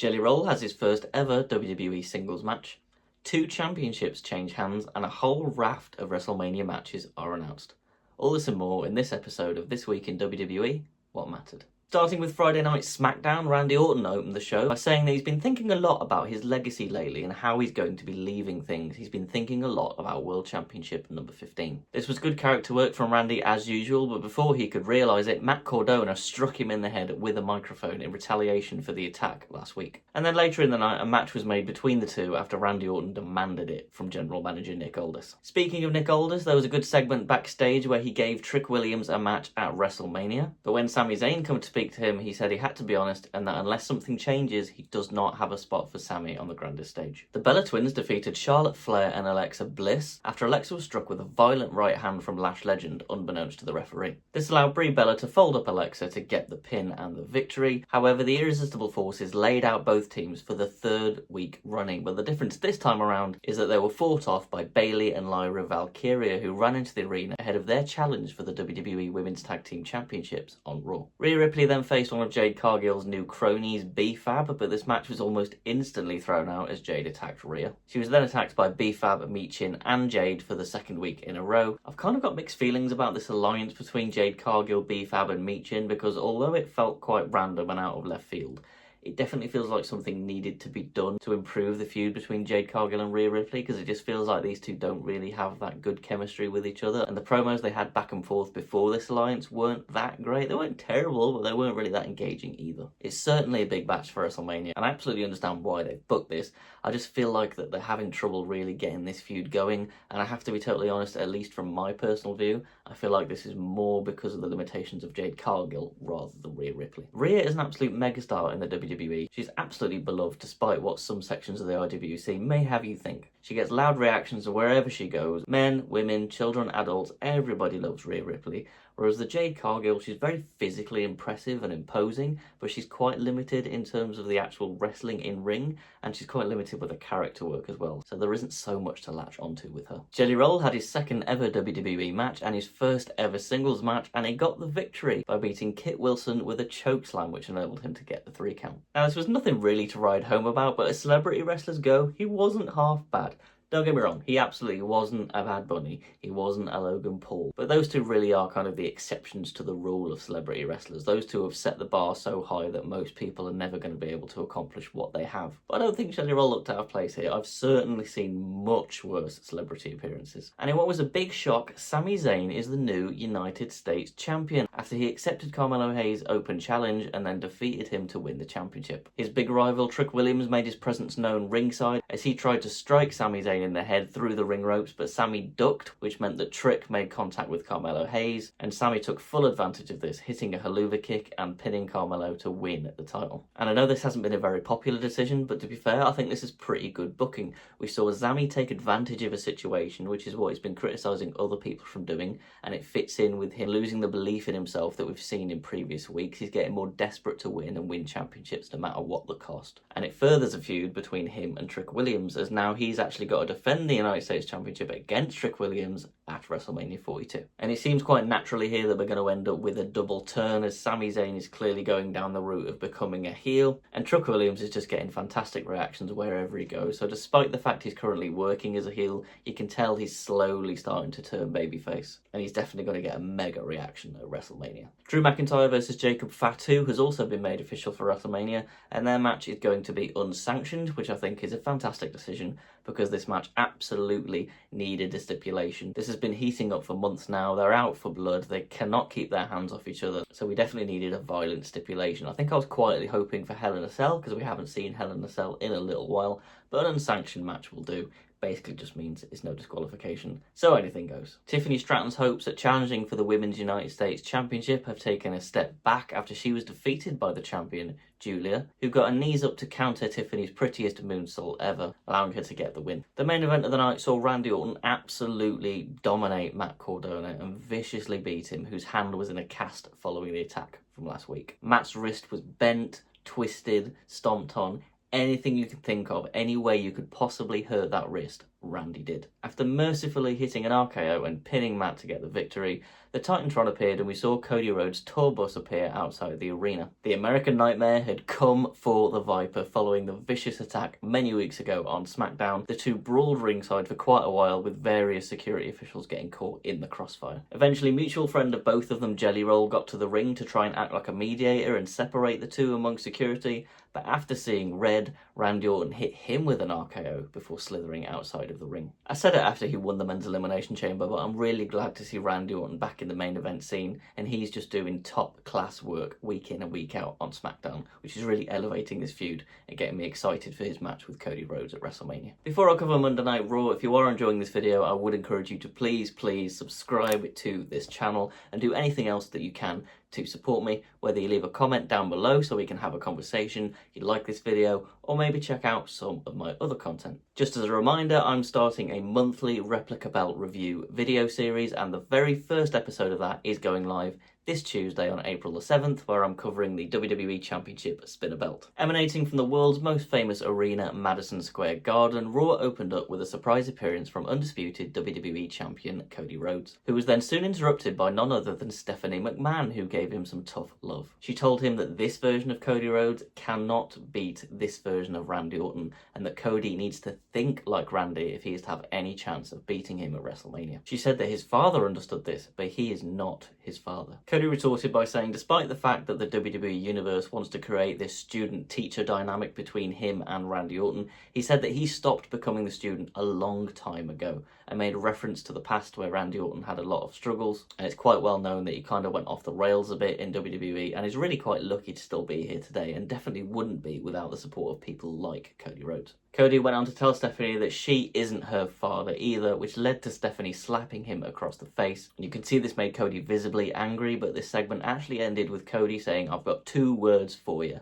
Jelly Roll has his first ever WWE singles match, 2 championships change hands, and a whole raft of WrestleMania matches are announced. All this and more in this episode of This Week in WWE, What Mattered. Starting with Friday night SmackDown, Randy Orton opened the show by saying that he's been thinking a lot about his legacy lately and how he's going to be leaving things. He's been thinking a lot about World Championship number 15. This was good character work from Randy as usual, but before he could realise it, Matt Cardona struck him in the head with a microphone in retaliation for the attack last week. And then later in the night, a match was made between the two after Randy Orton demanded it from General Manager Nick Aldis. Speaking of Nick Aldis, there was a good segment backstage where he gave Trick Williams a match at WrestleMania, but when Sami Zayn came to speak to him, he said he had to be honest and that unless something changes, he does not have a spot for Sami on the grandest stage. The Bella Twins defeated Charlotte Flair and Alexa Bliss after Alexa was struck with a violent right hand from Lash Legend, unbeknownst to the referee. This allowed Brie Bella to fold up Alexa to get the pin and the victory. However, the Irresistible Forces laid out both teams for the 3rd week running, but the difference this time around is that they were fought off by Bayley and Lyra Valkyria, who ran into the arena ahead of their challenge for the WWE Women's Tag Team Championships on Raw. Rhea Ripley then faced one of Jade Cargill's new cronies, B-Fab, but this match was almost instantly thrown out as Jade attacked Rhea. She was then attacked by B-Fab, Michin and Jade for the 2nd week in a row. I've kind of got mixed feelings about this alliance between Jade Cargill, B-Fab and Michin, because although it felt quite random and out of left field, it definitely feels like something needed to be done to improve the feud between Jade Cargill and Rhea Ripley, because it just feels like these two don't really have that good chemistry with each other, and the promos they had back and forth before this alliance weren't that great. They weren't terrible, but they weren't really that engaging either. It's certainly a big match for WrestleMania, and I absolutely understand why they've booked this. I just feel like that they're having trouble really getting this feud going, and I have to be totally honest, at least from my personal view, I feel like this is more because of the limitations of Jade Cargill rather than Rhea Ripley. Rhea is an absolute megastar in the WWE. She's absolutely beloved despite what some sections of the IWC may have you think. She gets loud reactions wherever she goes. Men, women, children, adults, everybody loves Rhea Ripley. Whereas the Jade Cargill, she's very physically impressive and imposing, but she's quite limited in terms of the actual wrestling in ring, and she's quite limited with the character work as well, so there isn't so much to latch onto with her. Jelly Roll had his 2nd ever WWE match and his 1st ever singles match, and he got the victory by beating Kit Wilson with a chokeslam, which enabled him to get the 3 count. Now, this was nothing really to ride home about, but as celebrity wrestlers go, he wasn't half bad. Don't get me wrong, he absolutely wasn't a Bad Bunny, he wasn't a Logan Paul, but those two really are kind of the exceptions to the rule of celebrity wrestlers. Those two have set the bar so high that most people are never going to be able to accomplish what they have. But I don't think Jelly Roll looked out of place here. I've certainly seen much worse celebrity appearances. And in what was a big shock, Sami Zayn is the new United States champion after he accepted Carmelo Hayes' open challenge and then defeated him to win the championship. His big rival Trick Williams made his presence known ringside as he tried to strike Sami Zayn in the head through the ring ropes, but Sami ducked, which meant that Trick made contact with Carmelo Hayes, and Sami took full advantage of this, hitting a haluva kick and pinning Carmelo to win the title. And I know this hasn't been a very popular decision, but to be fair, I think this is pretty good booking. We saw Sami take advantage of a situation, which is what he's been criticising other people from doing, and it fits in with him losing the belief in himself that we've seen in previous weeks. He's getting more desperate to win and win championships no matter what the cost. And it furthers a feud between him and Trick Williams, as now he's actually got to defend the United States Championship against Trick Williams at WrestleMania 42. And it seems quite naturally here that we're going to end up with a double turn, as Sami Zayn is clearly going down the route of becoming a heel, and Trick Williams is just getting fantastic reactions wherever he goes. So despite the fact he's currently working as a heel, you can tell he's slowly starting to turn babyface, and he's definitely going to get a mega reaction at WrestleMania. Drew McIntyre versus Jacob Fatu has also been made official for WrestleMania, and their match is going to be unsanctioned, which I think is a fantastic decision because this match absolutely needed a stipulation. This has been heating up for months now. They're out for blood. They cannot keep their hands off each other. So we definitely needed a violent stipulation. I think I was quietly hoping for Hell in a Cell because we haven't seen Hell in a Cell in a little while, but an unsanctioned match will do. Basically just means it's no disqualification, so anything goes. Tiffany Stratton's hopes at challenging for the Women's United States Championship have taken a step back after she was defeated by the champion, Julia, who got her knees up to counter Tiffany's prettiest moonsault ever, allowing her to get the win. The main event of the night saw Randy Orton absolutely dominate Matt Cardona and viciously beat him, whose hand was in a cast following the attack from last week. Matt's wrist was bent, twisted, stomped on. Anything you could think of, any way you could possibly hurt that wrist, Randy did. After mercifully hitting an RKO and pinning Matt to get the victory, the Titantron appeared and we saw Cody Rhodes' tour bus appear outside the arena. The American Nightmare had come for the Viper following the vicious attack many weeks ago on SmackDown. The two brawled ringside for quite a while, with various security officials getting caught in the crossfire. Eventually, mutual friend of both of them, Jelly Roll, got to the ring to try and act like a mediator and separate the two among security, but after seeing red, Randy Orton hit him with an RKO before slithering outside of the ring. I said it after he won the men's elimination chamber, but I'm really glad to see Randy Orton back in the main event scene, and he's just doing top class work week in and week out on SmackDown, which is really elevating this feud and getting me excited for his match with Cody Rhodes at WrestleMania. Before I cover Monday Night Raw, if you are enjoying this video, I would encourage you to please subscribe to this channel and do anything else that you can to support me, whether you leave a comment down below so we can have a conversation, if you like this video, or maybe check out some of my other content. Just as a reminder, I'm starting a monthly replica belt review video series, and the very first episode of that is going live this Tuesday on April the 7th, where I'm covering the WWE Championship Spinner Belt. Emanating from the world's most famous arena, Madison Square Garden, Raw opened up with a surprise appearance from undisputed WWE Champion Cody Rhodes, who was then soon interrupted by none other than Stephanie McMahon, who gave him some tough love. She told him that this version of Cody Rhodes cannot beat this version of Randy Orton, and that Cody needs to think like Randy if he is to have any chance of beating him at WrestleMania. She said that his father understood this, but he is not his father. Cody retorted by saying, despite the fact that the WWE Universe wants to create this student-teacher dynamic between him and Randy Orton, he said that he stopped becoming the student a long time ago and made a reference to the past where Randy Orton had a lot of struggles, and it's quite well known that he kind of went off the rails a bit in WWE and is really quite lucky to still be here today, and definitely wouldn't be without the support of people like Cody Rhodes. Cody went on to tell Stephanie that she isn't her father either, which led to Stephanie slapping him across the face. You can see this made Cody visibly angry, but this segment actually ended with Cody saying, "I've got 2 words for you.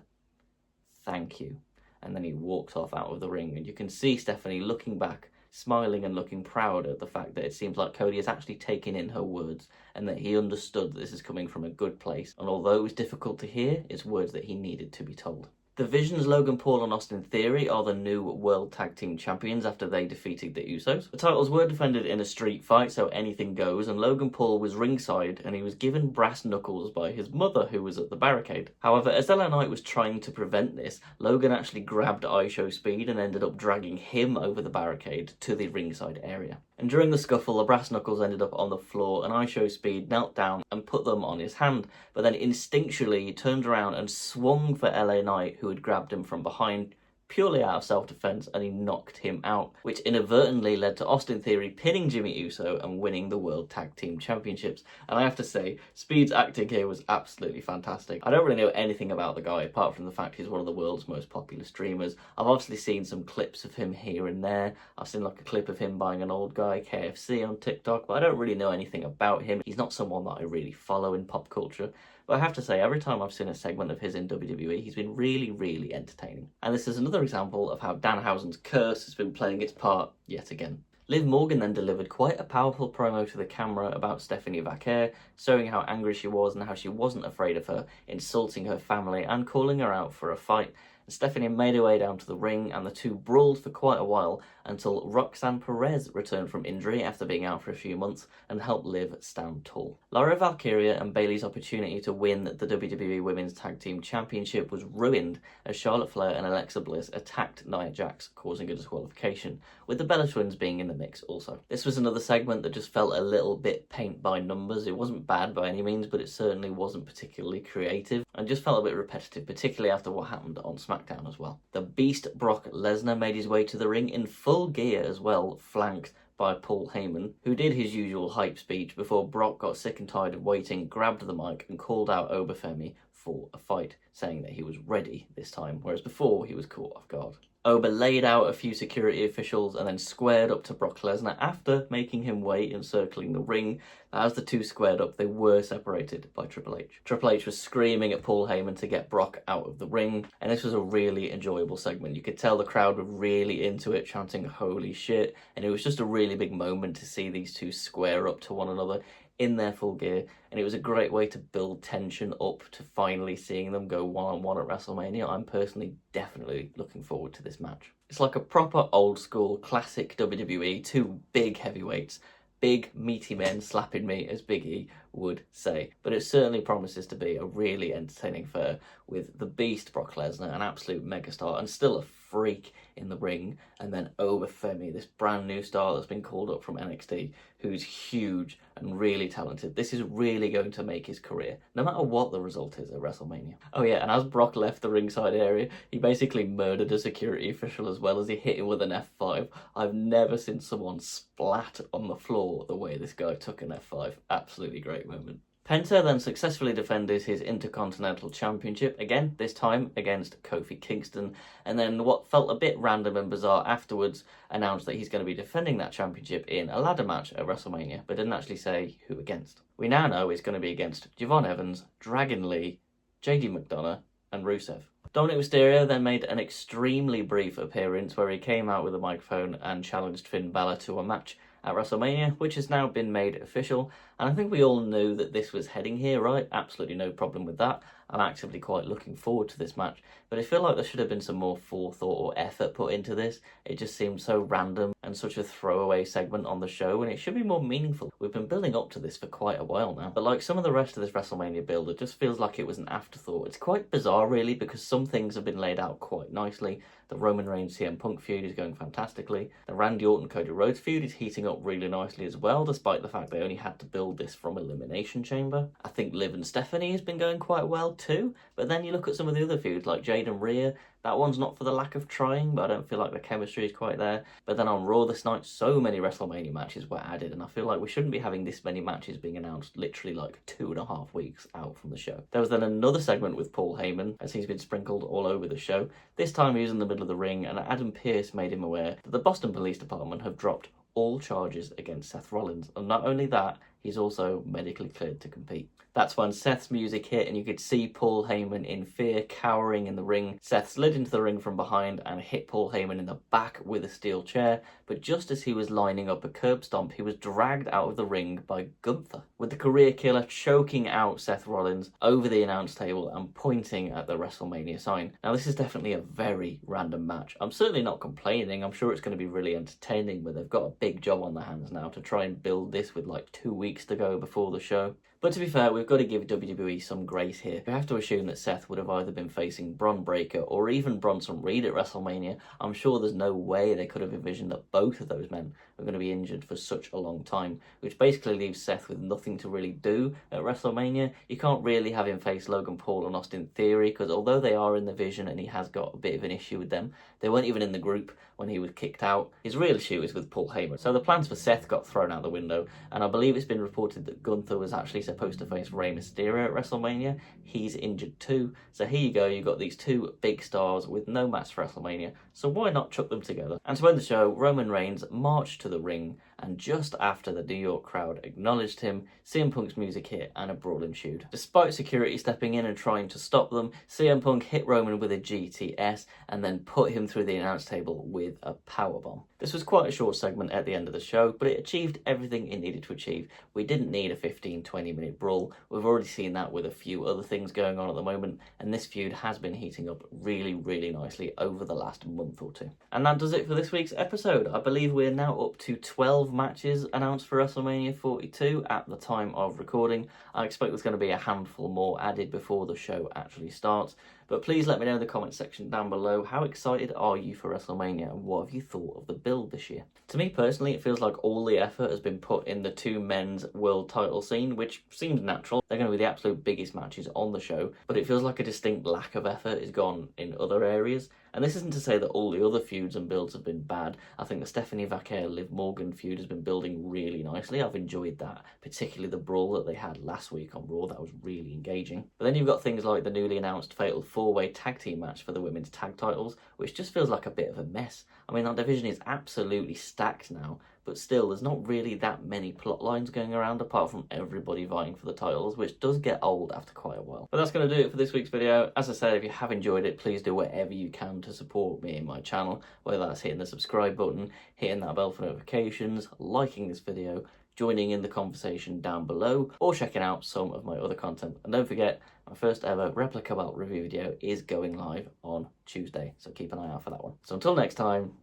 Thank you." And then he walked off out of the ring, and you can see Stephanie looking back, smiling and looking proud at the fact that it seems like Cody has actually taken in her words and that he understood that this is coming from a good place. And although it was difficult to hear, it's words that he needed to be told. The Vision's Logan Paul and Austin Theory are the new World Tag Team Champions after they defeated the Usos. The titles were defended in a street fight, so anything goes, and Logan Paul was ringside and he was given brass knuckles by his mother, who was at the barricade. However, as LA Knight was trying to prevent this, Logan actually grabbed IShowSpeed and ended up dragging him over the barricade to the ringside area. And during the scuffle, the brass knuckles ended up on the floor, and IShowSpeed knelt down and put them on his hand, but then instinctually he turned around and swung for LA Knight, who had grabbed him from behind, purely out of self-defense, and he knocked him out, which inadvertently led to Austin Theory pinning Jimmy Uso and winning the World Tag Team Championships. And I have to say, Speed's acting here was absolutely fantastic. I don't really know anything about the guy, apart from the fact he's one of the world's most popular streamers. I've obviously seen some clips of him here and there. I've seen like a clip of him buying an old guy KFC on TikTok, but I don't really know anything about him. He's not someone that I really follow in pop culture. But I have to say, every time I've seen a segment of his in WWE, he's been really entertaining. And this is another example of how Danhausen's curse has been playing its part yet again. Liv Morgan then delivered quite a powerful promo to the camera about Stephanie Vaquer, showing how angry she was and how she wasn't afraid of her, insulting her family and calling her out for a fight. Stephanie made her way down to the ring, and the two brawled for quite a while until Roxanne Perez returned from injury after being out for a few months and helped Liv stand tall. Lara Valkyria and Bayley's opportunity to win the WWE Women's Tag Team Championship was ruined as Charlotte Flair and Alexa Bliss attacked Nia Jax, causing a disqualification, with the Bella Twins being in the mix also. This was another segment that just felt a little bit paint by numbers. It wasn't bad by any means, but it certainly wasn't particularly creative and just felt a bit repetitive, particularly after what happened on SmackDown as well. The Beast Brock Lesnar made his way to the ring in full gear as well, flanked by Paul Heyman, who did his usual hype speech before Brock got sick and tired of waiting, grabbed the mic and called out Obafemi for a fight, saying that he was ready this time, whereas before he was caught off guard. Oba laid out a few security officials and then squared up to Brock Lesnar after making him wait and circling the ring. As the two squared up, they were separated by Triple H. Triple H was screaming at Paul Heyman to get Brock out of the ring, and this was a really enjoyable segment. You could tell the crowd were really into it, chanting "holy shit," and it was just a really big moment to see these two square up to one another. in their full gear, and it was a great way to build tension up to finally seeing them go one-on-one at WrestleMania. I'm personally definitely looking forward to this match. It's like a proper old school classic WWE, two big heavyweights, big meaty men slapping me, as Big E would say. But it certainly promises to be a really entertaining affair with the beast Brock Lesnar, an absolute megastar and still a freak in the ring, and then Oba Femi, this brand new star that's been called up from NXT, who's huge and really talented. This is really going to make his career, no matter what the result is at WrestleMania. Oh yeah, and as Brock left the ringside area, he basically murdered a security official as well as he hit him with an F5. I've never seen someone splat on the floor the way this guy took an F5. Absolutely great moment. Penta then successfully defended his Intercontinental Championship, again, this time against Kofi Kingston, and then what felt a bit random and bizarre afterwards announced that he's going to be defending that championship in a ladder match at WrestleMania, but didn't actually say who against. We now know it's going to be against Javon Evans, Dragon Lee, JD McDonough, and Rusev. Dominic Mysterio then made an extremely brief appearance where he came out with a microphone and challenged Finn Balor to a match at WrestleMania, which has now been made official, and I think we all knew that this was heading here, right? Absolutely no problem with that. I'm actively quite looking forward to this match, but I feel like there should have been some more forethought or effort put into this. It just seemed so random and such a throwaway segment on the show, and it should be more meaningful. We've been building up to this for quite a while now, but like some of the rest of this WrestleMania build, it just feels like it was an afterthought. It's quite bizarre really, because some things have been laid out quite nicely. The Roman Reigns CM Punk feud is going fantastically. The Randy Orton Cody Rhodes feud is heating up really nicely as well, despite the fact they only had to build this from Elimination Chamber. I think Liv and Stephanie has been going quite well too, but then you look at some of the other feuds like Jade and Rhea. That one's not for the lack of trying, but I don't feel like the chemistry is quite there. But then on Raw this night, so many WrestleMania matches were added, and I feel like we shouldn't be having this many matches being announced literally like 2.5 weeks out from the show. There was then another segment with Paul Heyman, as he's been sprinkled all over the show. This time he was in the middle of the ring, and Adam Pearce made him aware that the Boston Police Department have dropped all charges against Seth Rollins, and not only that, he's also medically cleared to compete. That's when Seth's music hit and you could see Paul Heyman in fear, cowering in the ring. Seth slid into the ring from behind and hit Paul Heyman in the back with a steel chair, but just as he was lining up a curb stomp, he was dragged out of the ring by Gunther, with the career killer choking out Seth Rollins over the announce table and pointing at the WrestleMania sign. Now this is definitely a very random match. I'm certainly not complaining, I'm sure it's going to be really entertaining, but they've got a big job on their hands now to try and build this with like 2 weeks to go before the show. But to be fair, we've got to give WWE some grace here. We have to assume that Seth would have either been facing Bron Breakker or even Bronson Reed at WrestleMania. I'm sure there's no way they could have envisioned that both of those men were going to be injured for such a long time, which basically leaves Seth with nothing to really do at WrestleMania. You can't really have him face Logan Paul and Austin Theory, because although they are in the division and he has got a bit of an issue with them, they weren't even in the group when he was kicked out. His real issue is with Paul Heyman. So the plans for Seth got thrown out the window, and I believe it's been reported that Gunther was actually supposed to face Rey Mysterio at WrestleMania. He's injured too. So here you go, you've got these two big stars with no match for WrestleMania, so why not chuck them together? And to end the show, Roman Reigns marched to the ring, and just after the New York crowd acknowledged him, CM Punk's music hit and a brawl ensued. Despite security stepping in and trying to stop them, CM Punk hit Roman with a GTS and then put him through the announce table with a powerbomb. This was quite a short segment at the end of the show, but it achieved everything it needed to achieve. We didn't need a 15-20 minute brawl. We've already seen that with a few other things going on at the moment, and this feud has been heating up really, really nicely over the last month or two. And that does it for this week's episode. I believe we're now up to 12 matches announced for WrestleMania 42 at the time of recording. I expect there's going to be a handful more added before the show actually starts. But please let me know in the comment section down below, how excited are you for WrestleMania and what have you thought of the build this year? To me personally, it feels like all the effort has been put in the two men's world title scene, which seems natural. They're going to be the absolute biggest matches on the show, but it feels like a distinct lack of effort is gone in other areas. And this isn't to say that all the other feuds and builds have been bad. I think the Stephanie Vaquer-Liv Morgan feud has been building really nicely. I've enjoyed that, particularly the brawl that they had last week on Raw. That was really engaging. But then you've got things like the newly announced Fatal 4-Way Tag Team match for the women's tag titles, which just feels like a bit of a mess. I mean, that division is absolutely stacked now, but still, there's not really that many plot lines going around apart from everybody vying for the titles, which does get old after quite a while. But that's going to do it for this week's video. As I said, if you have enjoyed it, please do whatever you can to support me and my channel, whether that's hitting the subscribe button, hitting that bell for notifications, liking this video, joining in the conversation down below, or checking out some of my other content. And don't forget, my first ever replica belt review video is going live on Tuesday, so keep an eye out for that one. So until next time,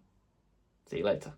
see you later.